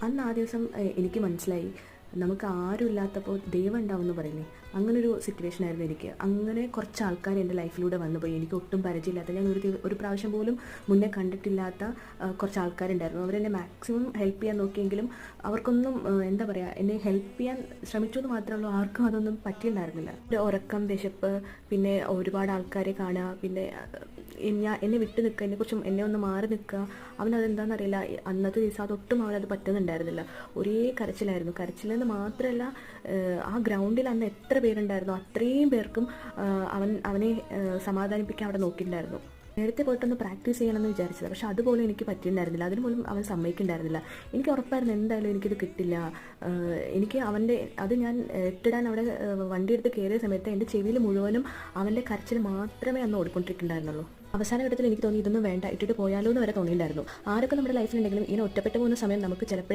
അന്ന് ആ ദിവസം എനിക്ക് മനസ്സിലായി, നമുക്ക് ആരും ഇല്ലാത്തപ്പോൾ ദൈവം ഉണ്ടാവുമെന്ന് പറയില്ലേ, അങ്ങനൊരു സിറ്റുവേഷൻ ആയിരുന്നു എനിക്ക്. അങ്ങനെ കുറച്ച് ആൾക്കാർ എൻ്റെ ലൈഫിലൂടെ വന്നുപോയി. എനിക്ക് ഒട്ടും പരിചയമില്ലാത്ത, ഞാൻ ഒരു പ്രാവശ്യം പോലും മുന്നേ കണ്ടിട്ടില്ലാത്ത കുറച്ച് ആൾക്കാരുണ്ടായിരുന്നു. അവരെന്നെ മാക്സിമം ഹെൽപ്പ് ചെയ്യാൻ നോക്കിയെങ്കിലും അവർക്കൊന്നും എന്താ പറയുക, എന്നെ ഹെൽപ്പ് ചെയ്യാൻ ശ്രമിച്ചു എന്ന് മാത്രമേ ഉള്ളൂ, ആർക്കും അതൊന്നും പറ്റിയിട്ടുണ്ടായിരുന്നില്ല. ഒരു ഉറക്കം, വിശപ്പ്, പിന്നെ ഒരുപാട് ആൾക്കാരെ കാണുക, പിന്നെ എന്നെ വിട്ട് നിൽക്കുക, എന്നെക്കുറിച്ചും എന്നെ ഒന്ന് മാറി നിൽക്കുക, അവനതെന്താണെന്നറിയില്ല. അന്നത്തെ ദിവസം അതൊട്ടും അവനത് പറ്റുന്നുണ്ടായിരുന്നില്ല. ഒരേ കരച്ചിലായിരുന്നു. കരച്ചിലെന്ന് മാത്രമല്ല, ആ ഗ്രൗണ്ടിൽ അന്ന് എത്ര പേരുണ്ടായിരുന്നു അത്രയും പേർക്കും അവനെ സമാധാനിപ്പിക്കാൻ അവിടെ നോക്കിയിട്ടുണ്ടായിരുന്നു. നേരത്തെ പോയിട്ടൊന്ന് പ്രാക്ടീസ് ചെയ്യണമെന്ന് വിചാരിച്ചത്, പക്ഷെ അതുപോലും എനിക്ക് പറ്റിയിട്ടുണ്ടായിരുന്നില്ല. അതിനുപോലും അവൻ സമ്മതിക്കുന്നുണ്ടായിരുന്നില്ല. എനിക്ക് ഉറപ്പായിരുന്നു എന്തായാലും എനിക്കിത് കിട്ടില്ല. എനിക്ക് അത് ഞാൻ ഇട്ടിടാൻ അവിടെ വണ്ടി എടുത്ത് കയറിയ സമയത്ത് എൻ്റെ ചെവിയിൽ മുഴുവനും അവൻ്റെ കരച്ചിൽ മാത്രമേ അന്ന് ഓടിക്കൊണ്ടിരിക്കുന്നുണ്ടായിരുന്നുള്ളൂ. അവസാന ഘട്ടത്തിൽ എനിക്ക് തോന്നി ഇതൊന്നും വേണ്ട, ഇട്ടിട്ട് പോയാലോ എന്ന് വരെ തോന്നിയിട്ടുണ്ടായിരുന്നു. ആരൊക്കെ നമ്മുടെ ലൈഫിലുണ്ടെങ്കിലും ഇങ്ങനെ ഒറ്റപ്പെട്ടു പോകുന്ന സമയം നമുക്ക് ചിലപ്പോഴേ